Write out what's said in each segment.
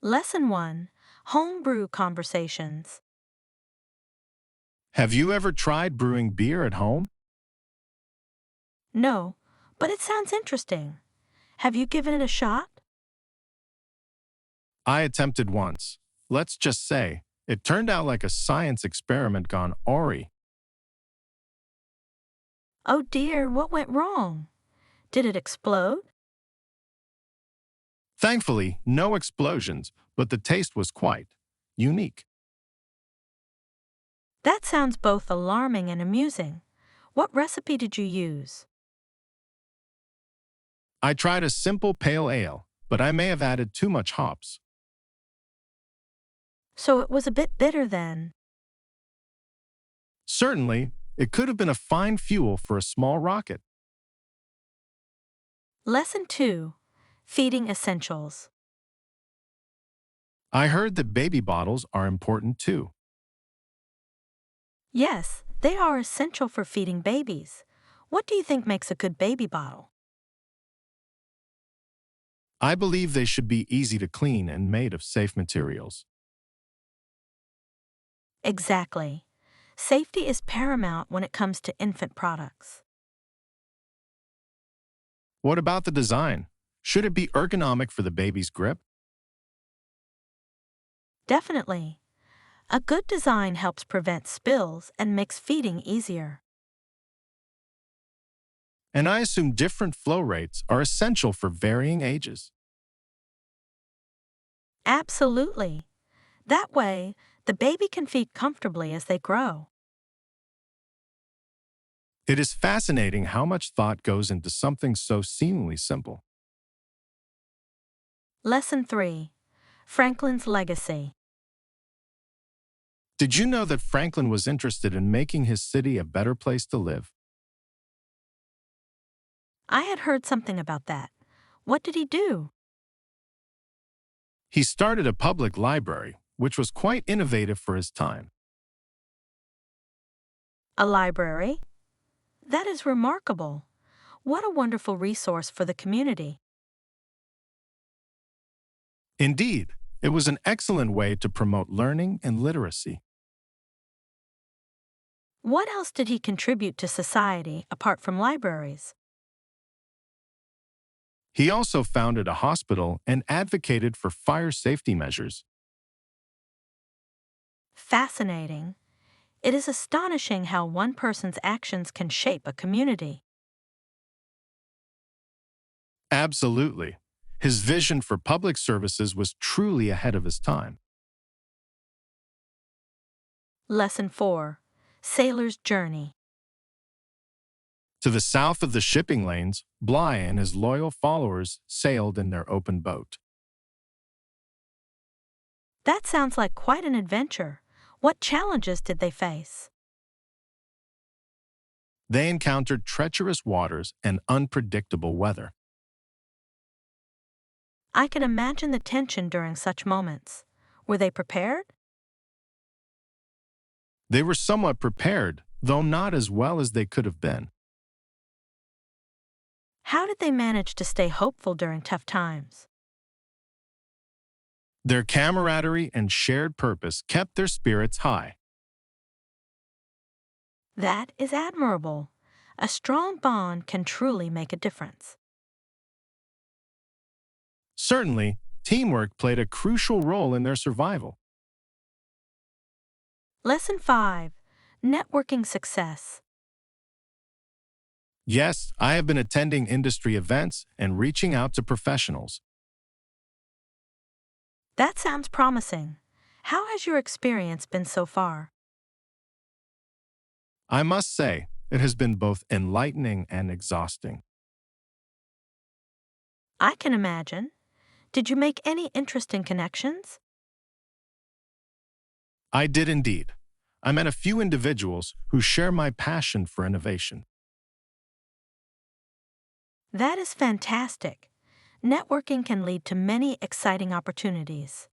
Lesson 1. Home-Brew Conversations. Have you ever tried brewing beer at home? No, but it sounds interesting. Have you given it a shot? I attempted once. Let's just say, it turned out like a science experiment gone awry. Oh dear, what went wrong? Did it explode? Thankfully, no explosions, but the taste was quite unique. That sounds both alarming and amusing. What recipe did you use? I tried a simple pale ale, but I may have added too much hops. So it was a bit bitter then. Certainly, it could have been a fine fuel for a small rocket. Lesson 2. Feeding Essentials. I heard that baby bottles are important too. Yes, they are essential for feeding babies. What do you think makes a good baby bottle? I believe they should be easy to clean and made of safe materials. Exactly. Safety is paramount when it comes to infant products. What about the design? Should it be ergonomic for the baby's grip? Definitely. A good design helps prevent spills and makes feeding easier. And I assume different flow rates are essential for varying ages. Absolutely. That way, the baby can feed comfortably as they grow. It is fascinating how much thought goes into something so seemingly simple. Lesson 3. Franklin's Legacy. Did you know that Franklin was interested in making his city a better place to live? I had heard something about that. What did he do? He started a public library, which was quite innovative for his time. A library? That is remarkable. What a wonderful resource for the community. Indeed, it was an excellent way to promote learning and literacy. What else did he contribute to society apart from libraries? He also founded a hospital and advocated for fire safety measures. Fascinating. It is astonishing how one person's actions can shape a community. Absolutely. His vision for public services was truly ahead of his time. Lesson 4. Sailor's Journey. To the south of the shipping lanes, Bligh and his loyal followers sailed in their open boat. That sounds like quite an adventure. What challenges did they face? They encountered treacherous waters and unpredictable weather. I can imagine the tension during such moments. Were they prepared? They were somewhat prepared, though not as well as they could have been. How did they manage to stay hopeful during tough times? Their camaraderie and shared purpose kept their spirits high. That is admirable. A strong bond can truly make a difference. Certainly, teamwork played a crucial role in their survival. Lesson 5. Networking Success. Yes, I have been attending industry events and reaching out to professionals. That sounds promising. How has your experience been so far? I must say, it has been both enlightening and exhausting. I can imagine. Did you make any interesting connections? I did indeed. I met a few individuals who share my passion for innovation. That is fantastic. Networking can lead to many exciting opportunities.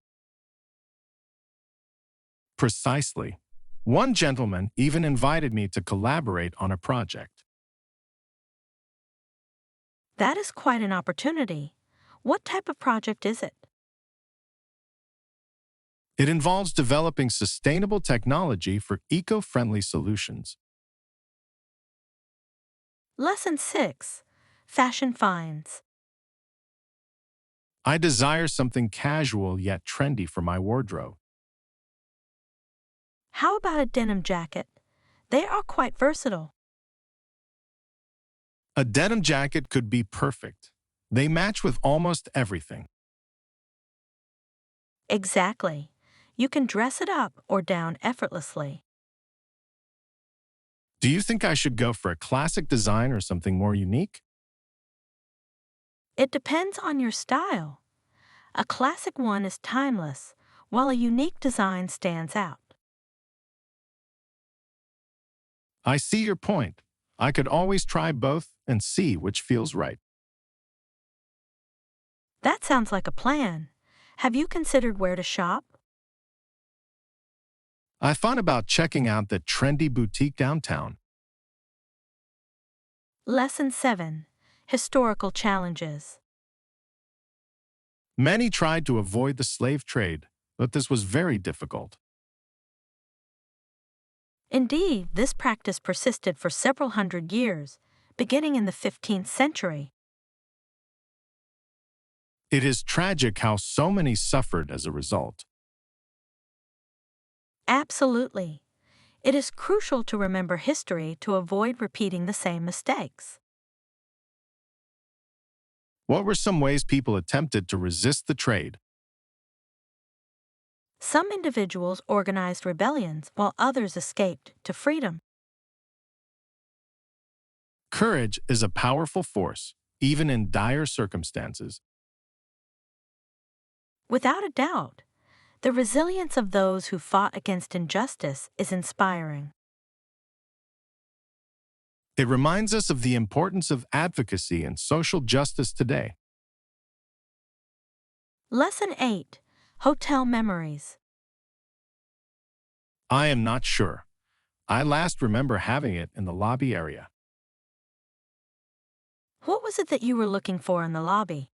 Precisely. One gentleman even invited me to collaborate on a project. That is quite an opportunity. What type of project is it? It involves developing sustainable technology for eco-friendly solutions. Lesson 6. Fashion finds. I desire something casual yet trendy for my wardrobe. How about a denim jacket? They are quite versatile. A denim jacket could be perfect. They match with almost everything. Exactly. You can dress it up or down effortlessly. Do you think I should go for a classic design or something more unique? It depends on your style. A classic one is timeless, while a unique design stands out. I see your point. I could always try both and see which feels right. That sounds like a plan. Have you considered where to shop? I thought about checking out that trendy boutique downtown. Lesson 7. Historical challenges. Many tried to avoid the slave trade, but this was very difficult. Indeed, this practice persisted for several hundred years, beginning in the 15th century. It is tragic how so many suffered as a result. Absolutely. It is crucial to remember history to avoid repeating the same mistakes. What were some ways people attempted to resist the trade? Some individuals organized rebellions while others escaped to freedom. Courage is a powerful force, even in dire circumstances. Without a doubt, the resilience of those who fought against injustice is inspiring. It reminds us of the importance of advocacy and social justice today. Lesson 8. Hotel memories. I am not sure. I last remember having it in the lobby area. What was it that you were looking for in the lobby?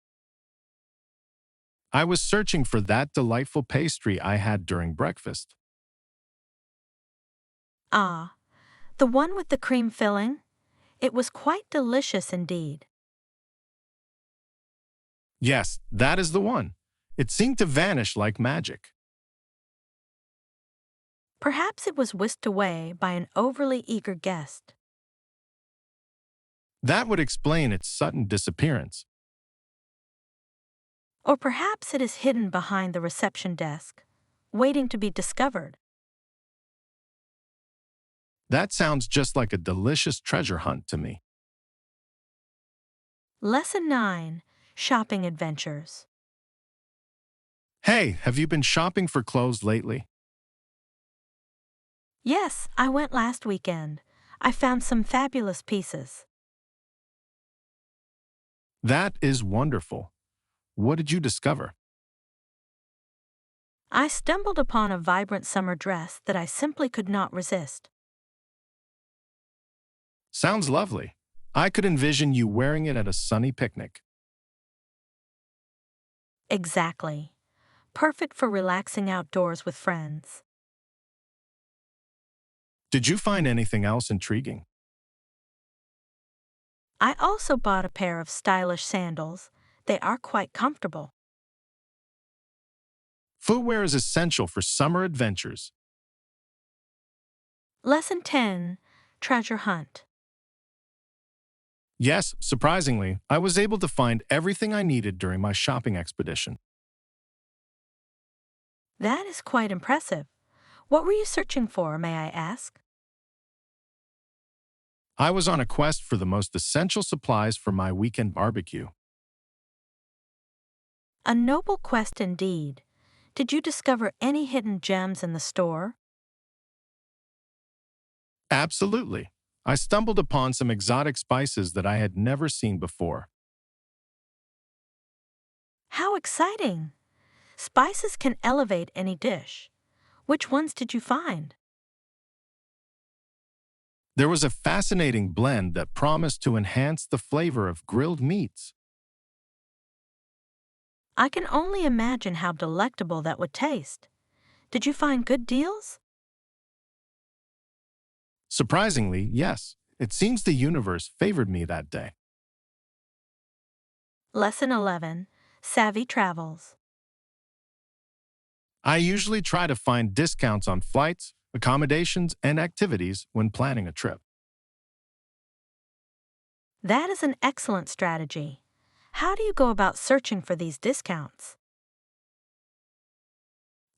I was searching for that delightful pastry I had during breakfast. Ah, the one with the cream filling? It was quite delicious indeed. Yes, that is the one. It seemed to vanish like magic. Perhaps it was whisked away by an overly eager guest. That would explain its sudden disappearance. Or perhaps it is hidden behind the reception desk, waiting to be discovered. That sounds just like a delicious treasure hunt to me. Lesson 9. Shopping adventures. Hey, have you been shopping for clothes lately? Yes, I went last weekend. I found some fabulous pieces. That is wonderful. What did you discover? I stumbled upon a vibrant summer dress that I simply could not resist. Sounds lovely. I could envision you wearing it at a sunny picnic. Exactly. Perfect for relaxing outdoors with friends. Did you find anything else intriguing? I also bought a pair of stylish sandals. They are quite comfortable. Footwear is essential for summer adventures. Lesson 10. Treasure hunt. Yes, surprisingly, I was able to find everything I needed during my shopping expedition. That is quite impressive. What were you searching for, may I ask? I was on a quest for the most essential supplies for my weekend barbecue. A noble quest indeed. Did you discover any hidden gems in the store? Absolutely. I stumbled upon some exotic spices that I had never seen before. How exciting! Spices can elevate any dish. Which ones did you find? There was a fascinating blend that promised to enhance the flavor of grilled meats. I can only imagine how delectable that would taste. Did you find good deals? Surprisingly, yes, it seems the universe favored me that day. Lesson 11. Savvy Travels. I usually try to find discounts on flights, accommodations, and activities when planning a trip. That is an excellent strategy. How do you go about searching for these discounts?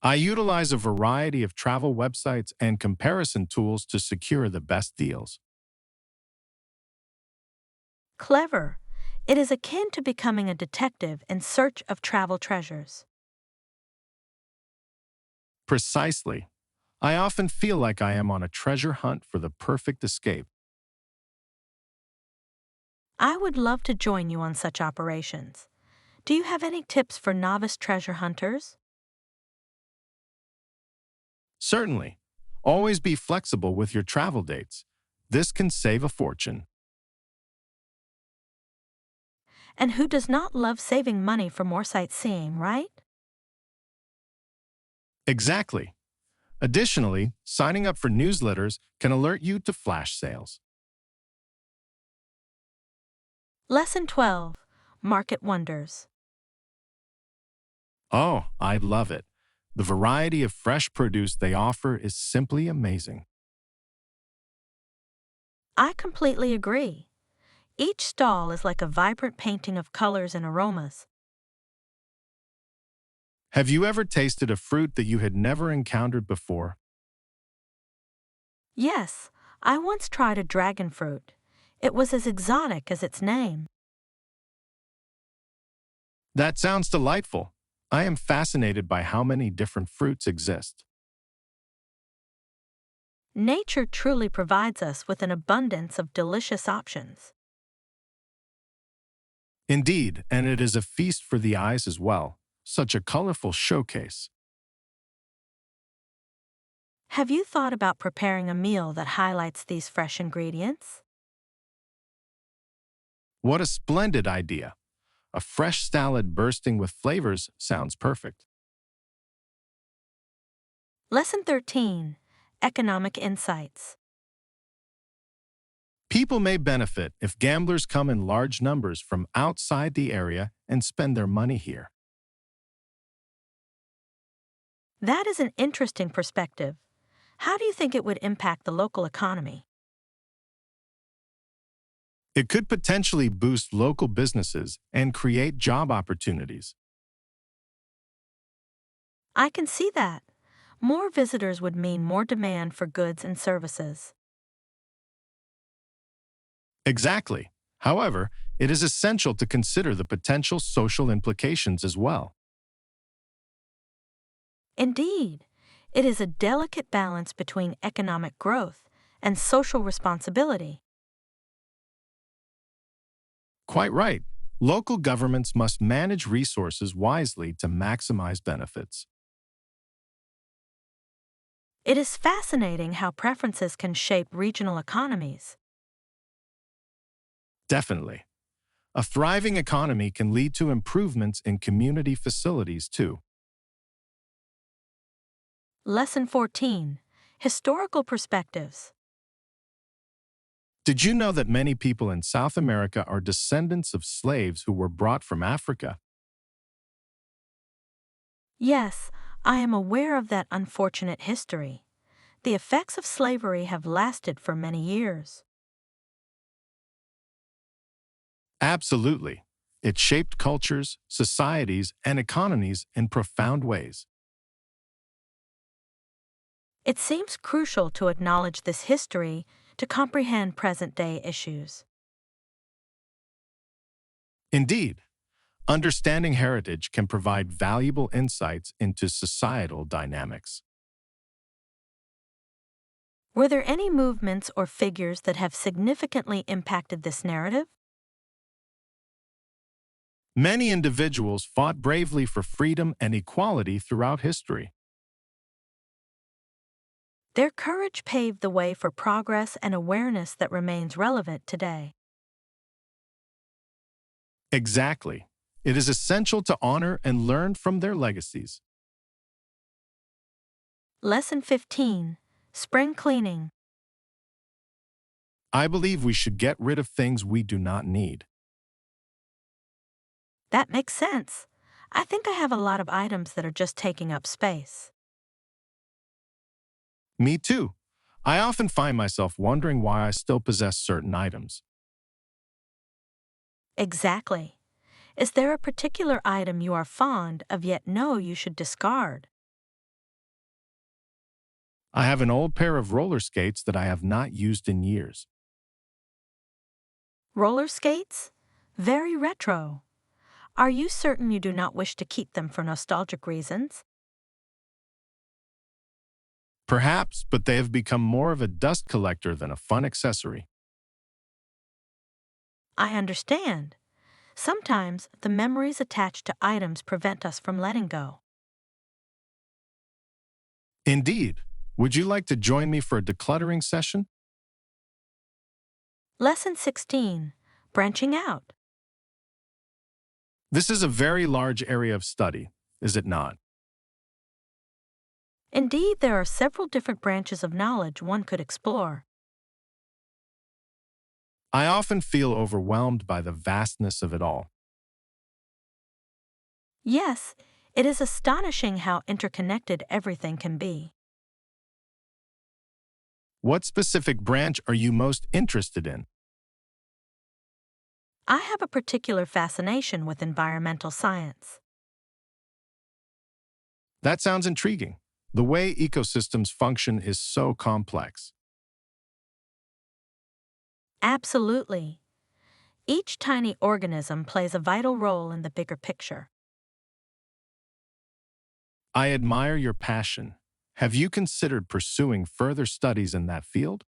I utilize a variety of travel websites and comparison tools to secure the best deals. Clever. It is akin to becoming a detective in search of travel treasures. Precisely. I often feel like I am on a treasure hunt for the perfect escape. I would love to join you on such operations. Do you have any tips for novice treasure hunters? Certainly. Always be flexible with your travel dates. This can save a fortune. And who does not love saving money for more sightseeing, right? Exactly. Additionally, signing up for newsletters can alert you to flash sales. Lesson 12. Market Wonders. Oh, I love it. The variety of fresh produce they offer is simply amazing. I completely agree. Each stall is like a vibrant painting of colors and aromas. Have you ever tasted a fruit that you had never encountered before? Yes, I once tried a dragon fruit. It was as exotic as its name. That sounds delightful. I am fascinated by how many different fruits exist. Nature truly provides us with an abundance of delicious options. Indeed, and it is a feast for the eyes as well. Such a colorful showcase. Have you thought about preparing a meal that highlights these fresh ingredients? What a splendid idea. A fresh salad bursting with flavors sounds perfect. Lesson 13. Economic Insights. People may benefit if gamblers come in large numbers from outside the area and spend their money here. That is an interesting perspective. How do you think it would impact the local economy? It could potentially boost local businesses and create job opportunities. I can see that. More visitors would mean more demand for goods and services. Exactly. However, it is essential to consider the potential social implications as well. Indeed, it is a delicate balance between economic growth and social responsibility. Quite right. Local governments must manage resources wisely to maximize benefits. It is fascinating how preferences can shape regional economies. Definitely. A thriving economy can lead to improvements in community facilities too. Lesson 14. Historical Perspectives. Did you know that many people in South America are descendants of slaves who were brought from Africa? Yes, I am aware of that unfortunate history. The effects of slavery have lasted for many years. Absolutely. It shaped cultures, societies, and economies in profound ways. It seems crucial to acknowledge this history to comprehend present-day issues. Indeed, understanding heritage can provide valuable insights into societal dynamics. Were there any movements or figures that have significantly impacted this narrative? Many individuals fought bravely for freedom and equality throughout history. Their courage paved the way for progress and awareness that remains relevant today. Exactly. It is essential to honor and learn from their legacies. Lesson 15. Spring cleaning. I believe we should get rid of things we do not need. That makes sense. I think I have a lot of items that are just taking up space. Me too. I often find myself wondering why I still possess certain items. Exactly. Is there a particular item you are fond of yet know you should discard? I have an old pair of roller skates that I have not used in years. Roller skates? Very retro. Are you certain you do not wish to keep them for nostalgic reasons? Perhaps, but they have become more of a dust collector than a fun accessory. I understand. Sometimes the memories attached to items prevent us from letting go. Indeed. Would you like to join me for a decluttering session? Lesson 16. Branching out. This is a very large area of study, is it not? Indeed, there are several different branches of knowledge one could explore. I often feel overwhelmed by the vastness of it all. Yes, it is astonishing how interconnected everything can be. What specific branch are you most interested in? I have a particular fascination with environmental science. That sounds intriguing. The way ecosystems function is so complex. Absolutely. Each tiny organism plays a vital role in the bigger picture. I admire your passion. Have you considered pursuing further studies in that field?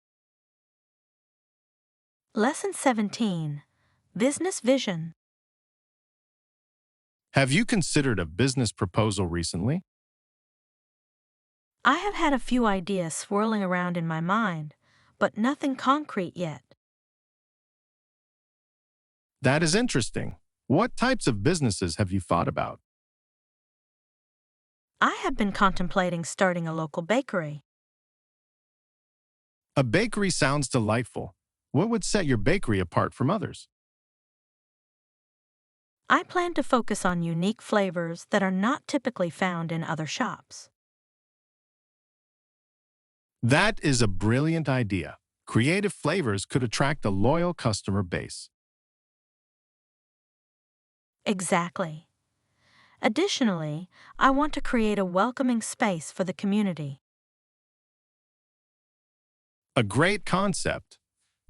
Lesson 17. Business vision. Have you considered a business proposal recently? I have had a few ideas swirling around in my mind, but nothing concrete yet. That is interesting. What types of businesses have you thought about? I have been contemplating starting a local bakery. A bakery sounds delightful. What would set your bakery apart from others? I plan to focus on unique flavors that are not typically found in other shops. That is a brilliant idea. Creative flavors could attract a loyal customer base. Exactly. Additionally, I want to create a welcoming space for the community. A great concept.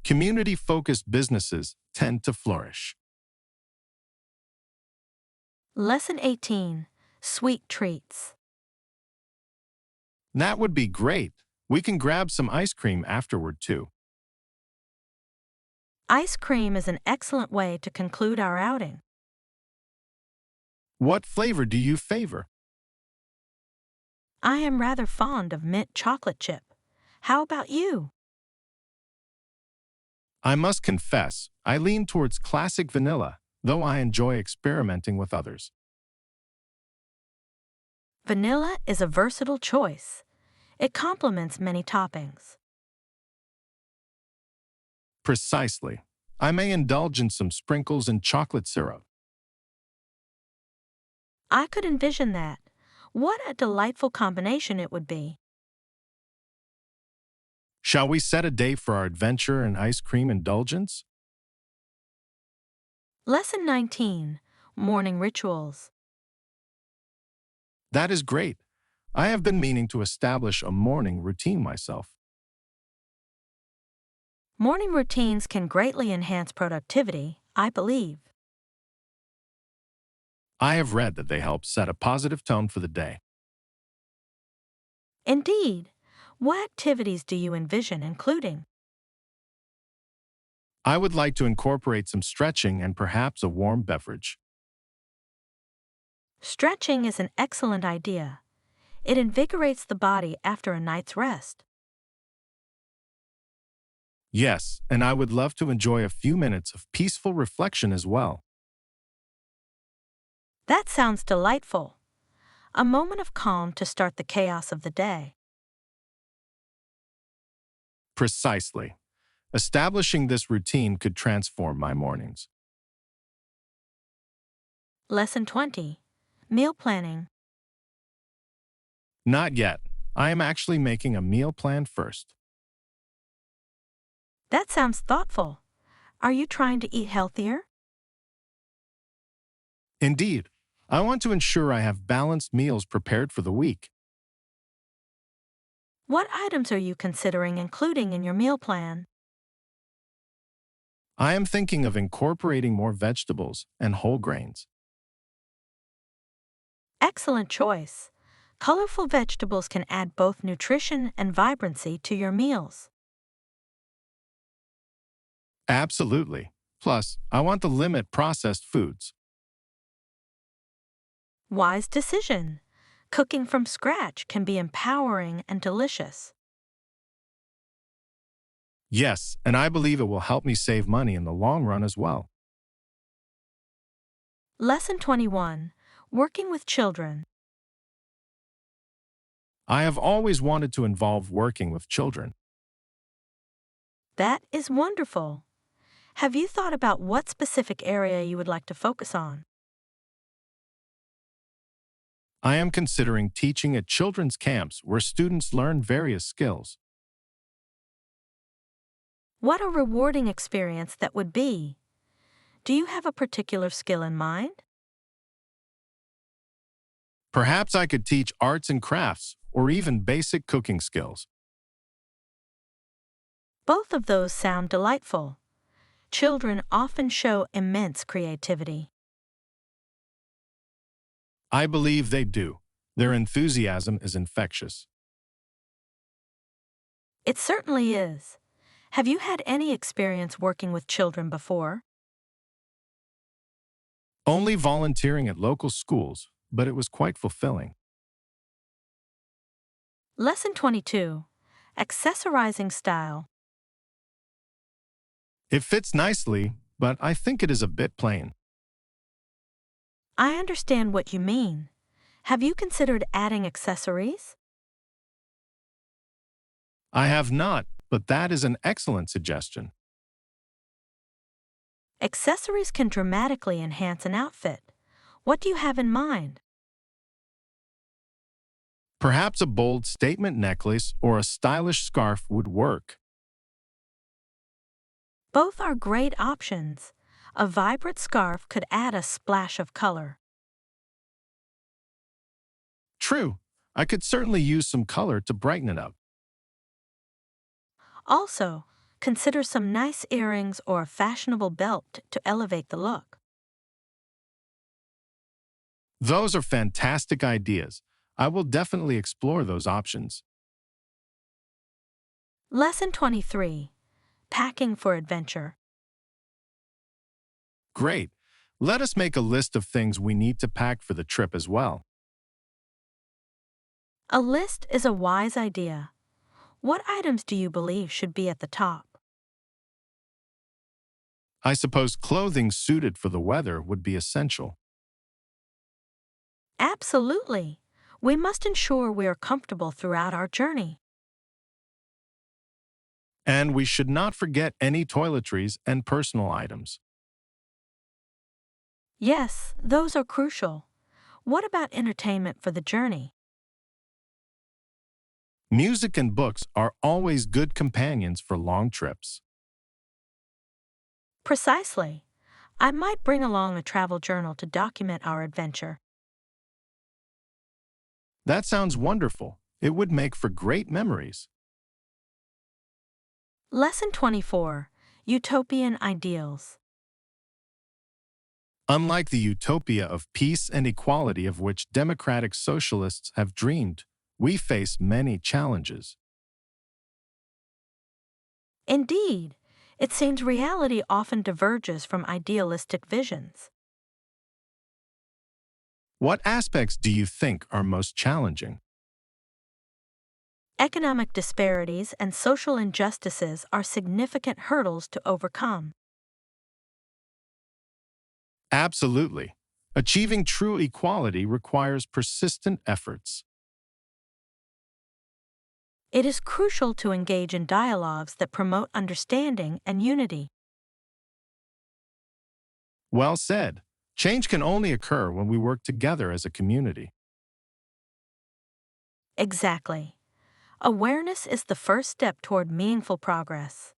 Community-focused businesses tend to flourish. Lesson 18. Sweet treats. That would be great. We can grab some ice cream afterward, too. Ice cream is an excellent way to conclude our outing. What flavor do you favor? I am rather fond of mint chocolate chip. How about you? I must confess, I lean towards classic vanilla, though I enjoy experimenting with others. Vanilla is a versatile choice. It complements many toppings. Precisely. I may indulge in some sprinkles and chocolate syrup. I could envision that. What a delightful combination it would be. Shall we set a date for our adventure and ice cream indulgence? Lesson 19. Morning rituals. That is great. I have been meaning to establish a morning routine myself. Morning routines can greatly enhance productivity, I believe. I have read that they help set a positive tone for the day. Indeed. What activities do you envision including? I would like to incorporate some stretching and perhaps a warm beverage. Stretching is an excellent idea. It invigorates the body after a night's rest. Yes, and I would love to enjoy a few minutes of peaceful reflection as well. That sounds delightful. A moment of calm to start the chaos of the day. Precisely. Establishing this routine could transform my mornings. Lesson 20. Meal planning. Not yet. I am actually making a meal plan first. That sounds thoughtful. Are you trying to eat healthier? Indeed, I want to ensure I have balanced meals prepared for the week. What items are you considering including in your meal plan? I am thinking of incorporating more vegetables and whole grains. Excellent choice. Colorful vegetables can add both nutrition and vibrancy to your meals. Absolutely. Plus, I want to limit processed foods. Wise decision. Cooking from scratch can be empowering and delicious. Yes, and I believe it will help me save money in the long run as well. Lesson 21. Working with children. I have always wanted to involve working with children. That is wonderful. Have you thought about what specific area you would like to focus on? I am considering teaching at children's camps where students learn various skills. What a rewarding experience that would be. Do you have a particular skill in mind? Perhaps I could teach arts and crafts or even basic cooking skills. Both of those sound delightful. Children often show immense creativity. I believe they do. Their enthusiasm is infectious. It certainly is. Have you had any experience working with children before? Only volunteering at local schools, but it was quite fulfilling. Lesson 22. Accessorizing style. It fits nicely, but I think it is a bit plain. I understand what you mean. Have you considered adding accessories? I have not, but that is an excellent suggestion. Accessories can dramatically enhance an outfit. What do you have in mind? Perhaps a bold statement necklace or a stylish scarf would work. Both are great options. A vibrant scarf could add a splash of color. True, I could certainly use some color to brighten it up. Also, consider some nice earrings or a fashionable belt to elevate the look. Those are fantastic ideas. I will definitely explore those options. Lesson 23. Packing for adventure. Great. Let us make a list of things we need to pack for the trip as well. A list is a wise idea. What items do you believe should be at the top? I suppose clothing suited for the weather would be essential. Absolutely. We must ensure we are comfortable throughout our journey. And we should not forget any toiletries and personal items. Yes, those are crucial. What about entertainment for the journey? Music and books are always good companions for long trips. Precisely. I might bring along a travel journal to document our adventure. That sounds wonderful. It would make for great memories. Lesson 24. Utopian ideals. Unlike the utopia of peace and equality of which democratic socialists have dreamed, we face many challenges. Indeed, it seems reality often diverges from idealistic visions. What aspects do you think are most challenging? Economic disparities and social injustices are significant hurdles to overcome. Absolutely. Achieving true equality requires persistent efforts. It is crucial to engage in dialogues that promote understanding and unity. Well said. Change can only occur when we work together as a community. Exactly. Awareness is the first step toward meaningful progress.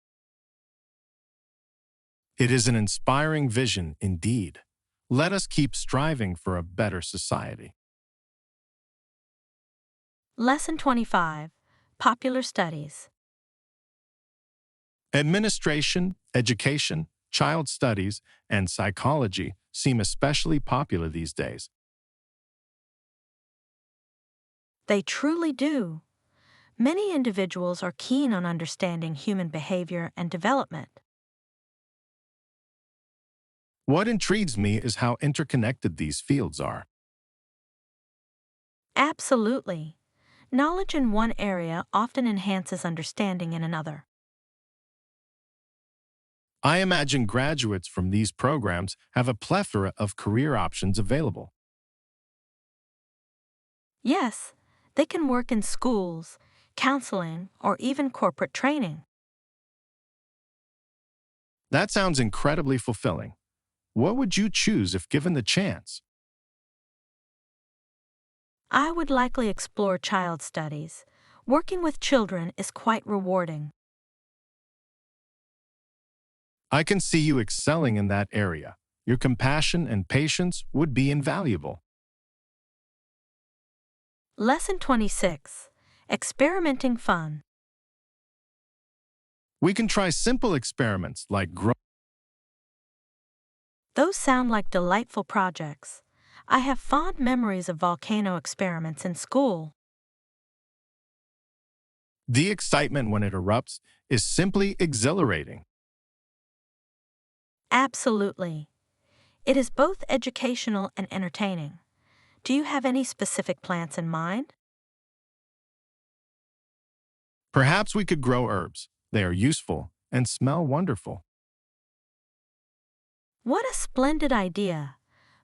It is an inspiring vision indeed. Let us keep striving for a better society. Lesson 25. Popular Studies. Administration, education, child studies, and psychology seem especially popular these days. They truly do. Many individuals are keen on understanding human behavior and development. What intrigues me is how interconnected these fields are. Absolutely. Knowledge in one area often enhances understanding in another. I imagine graduates from these programs have a plethora of career options available. Yes, they can work in schools, counseling, or even corporate training. That sounds incredibly fulfilling. What would you choose if given the chance? I would likely explore child studies. Working with children is quite rewarding. I can see you excelling in that area. Your compassion and patience would be invaluable. Lesson 26. Experimenting Fun. We can try simple experiments like Those sound like delightful projects. I have fond memories of volcano experiments in school. the excitement when it erupts is simply exhilarating. Absolutely. It is both educational and entertaining. Do you have any specific plants in mind? Perhaps we could grow herbs. They are useful and smell wonderful. What a splendid idea!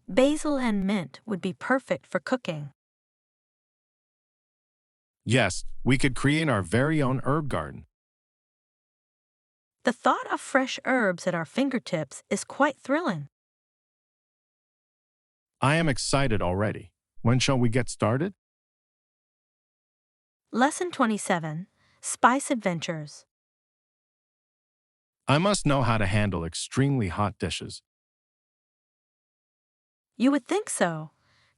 Basil and mint would be perfect for cooking. Yes, we could create our very own herb garden. The thought of fresh herbs at our fingertips is quite thrilling. I am excited already. When shall we get started? Lesson 27. Spice Adventures. I must know how to handle extremely hot dishes. You would think so,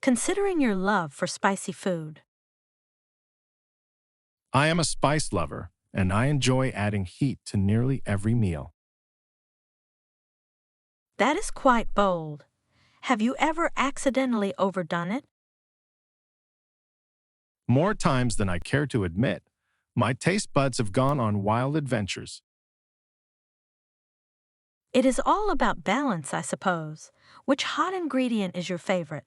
considering your love for spicy food. I am a spice lover, and I enjoy adding heat to nearly every meal. That is quite bold. Have you ever accidentally overdone it? More times than I care to admit, my taste buds have gone on wild adventures. It is all about balance, I suppose. Which hot ingredient is your favorite?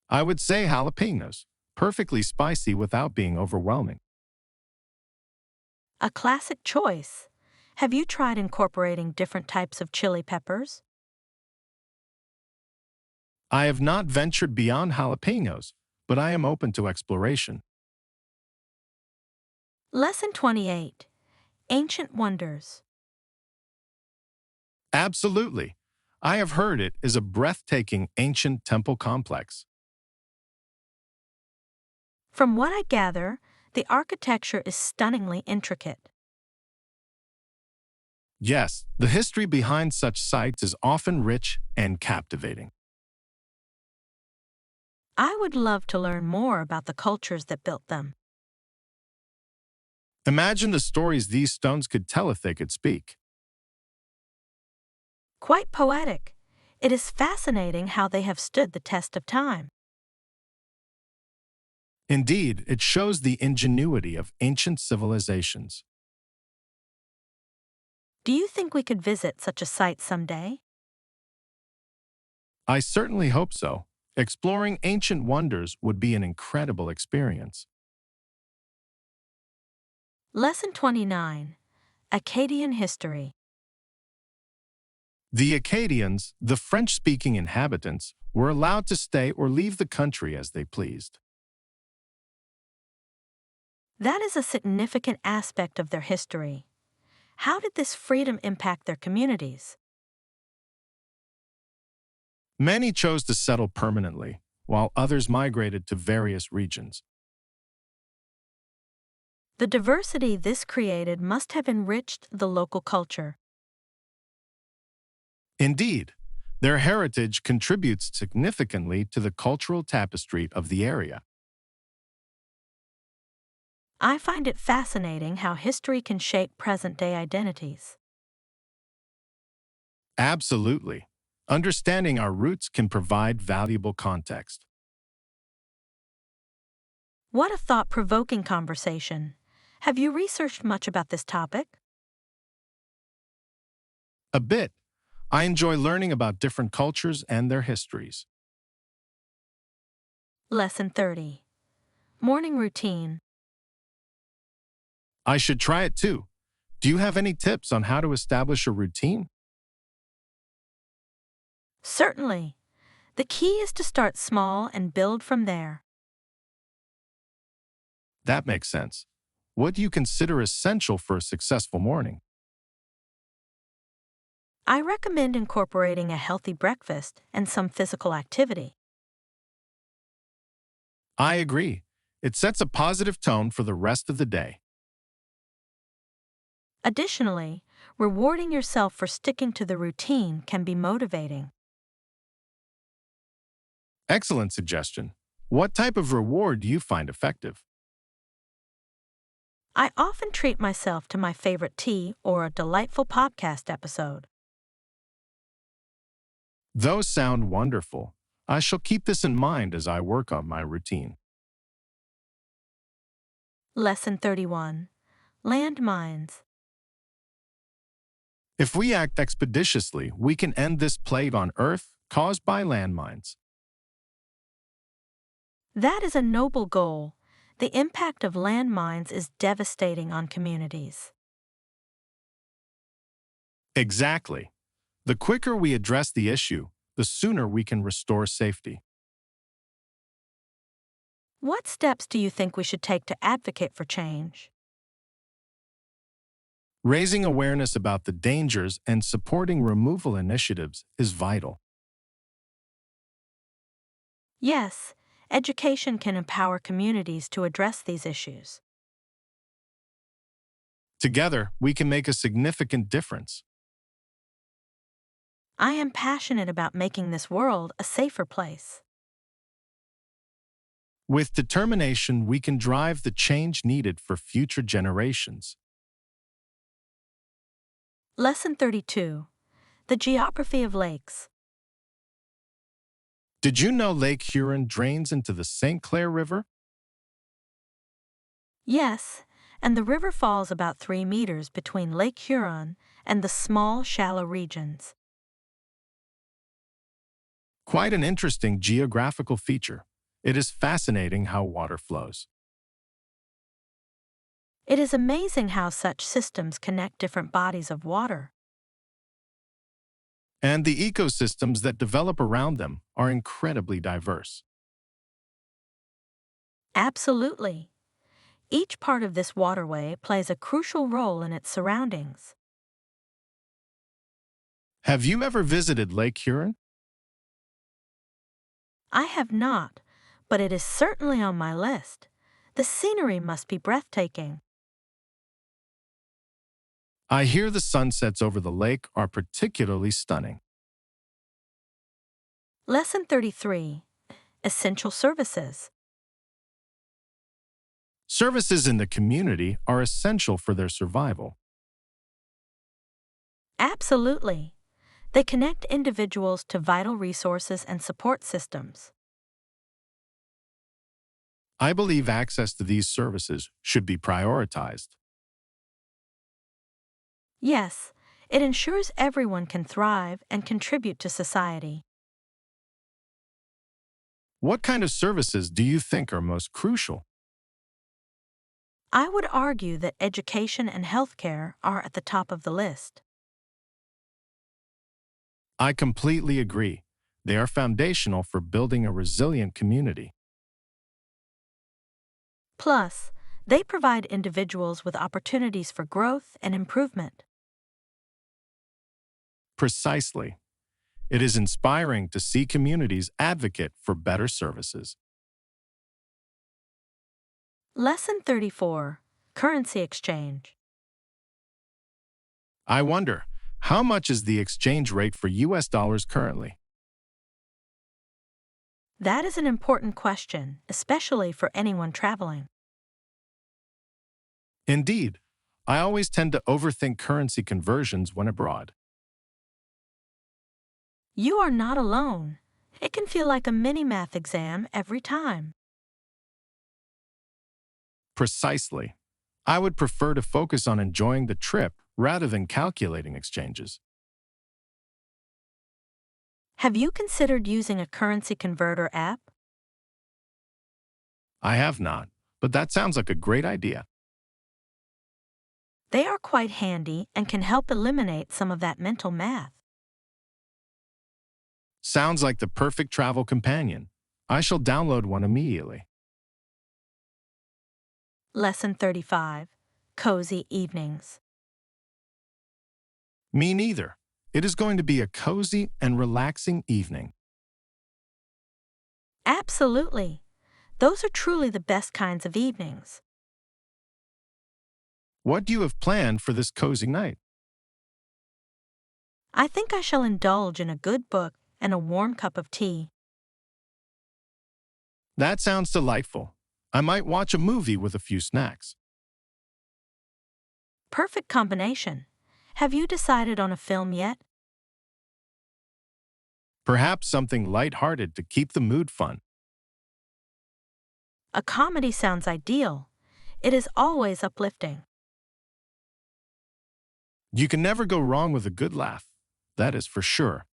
I would say jalapenos, perfectly spicy without being overwhelming. A classic choice. Have you tried incorporating different types of chili peppers? I have not ventured beyond jalapenos, but I am open to exploration. Lesson 28. Ancient Wonders. Absolutely. I have heard it is a breathtaking ancient temple complex. From what I gather, the architecture is stunningly intricate. Yes, the history behind such sites is often rich and captivating. I would love to learn more about the cultures that built them. Imagine the stories these stones could tell if they could speak. Quite poetic. It is fascinating how they have stood the test of time. Indeed, it shows the ingenuity of ancient civilizations. Do you think we could visit such a site someday? I certainly hope so. Exploring ancient wonders would be an incredible experience. Lesson 29. Acadian History. The Acadians, the French-speaking inhabitants, were allowed to stay or leave the country as they pleased. That is a significant aspect of their history. How did this freedom impact their communities? Many chose to settle permanently, while others migrated to various regions. The diversity this created must have enriched the local culture. Indeed, their heritage contributes significantly to the cultural tapestry of the area. I find it fascinating how history can shape present-day identities. Absolutely. Understanding our roots can provide valuable context. What a thought-provoking conversation. Have you researched much about this topic? A bit. I enjoy learning about different cultures and their histories. Lesson 30. Morning routine. I should try it too. Do you have any tips on how to establish a routine? Certainly. The key is to start small and build from there. That makes sense. What do you consider essential for a successful morning? I recommend incorporating a healthy breakfast and some physical activity. I agree. It sets a positive tone for the rest of the day. Additionally, rewarding yourself for sticking to the routine can be motivating. Excellent suggestion. What type of reward do you find effective? I often treat myself to my favorite tea or a delightful podcast episode. Those sound wonderful. I shall keep this in mind as I work on my routine. Lesson 31. Landmines. If we act expeditiously, we can end this plague on Earth caused by landmines. That is a noble goal. The impact of landmines is devastating on communities. Exactly. The quicker we address the issue, the sooner we can restore safety. What steps do you think we should take to advocate for change? Raising awareness about the dangers and supporting removal initiatives is vital. Yes, education can empower communities to address these issues. Together, we can make a significant difference. I am passionate about making this world a safer place. With determination, we can drive the change needed for future generations. Lesson 32. The geography of lakes. Did you know Lake Huron drains into the St. Clair River? Yes, and the river falls about 3 meters between Lake Huron and the small, shallow regions. Quite an interesting geographical feature. It is fascinating how water flows. It is amazing how such systems connect different bodies of water. And the ecosystems that develop around them are incredibly diverse. Absolutely. Each part of this waterway plays a crucial role in its surroundings. Have you ever visited Lake Huron? I have not, but it is certainly on my list. The scenery must be breathtaking. I hear the sunsets over the lake are particularly stunning. Lesson 33. Essential services. Services in the community are essential for their survival. Absolutely. They connect individuals to vital resources and support systems. I believe access to these services should be prioritized. Yes, it ensures everyone can thrive and contribute to society. What kind of services do you think are most crucial? I would argue that education and healthcare are at the top of the list. I completely agree. They are foundational for building a resilient community. Plus, They provide individuals with opportunities for growth and improvement. Precisely. It is inspiring to see communities advocate for better services. Lesson 34. Currency Exchange. I wonder, how much is the exchange rate for US dollars currently? That is an important question, especially for anyone traveling. Indeed, I always tend to overthink currency conversions when abroad. You are not alone. It can feel like a mini math exam every time. Precisely. I would prefer to focus on enjoying the trip rather than calculating exchanges. Have you considered using a currency converter app? I have not, but that sounds like a great idea. They are quite handy and can help eliminate some of that mental math. Sounds like the perfect travel companion. I shall download one immediately. Lesson 35. Cozy Evenings. Me neither. It is going to be a cozy and relaxing evening. Absolutely. Those are truly the best kinds of evenings. What do you have planned for this cozy night? I think I shall indulge in a good book and a warm cup of tea. That sounds delightful. I might watch a movie with a few snacks. Perfect combination. Have you decided on a film yet? Perhaps something light-hearted to keep the mood fun. A comedy sounds ideal. It is always uplifting. You can never go wrong with a good laugh. That is for sure.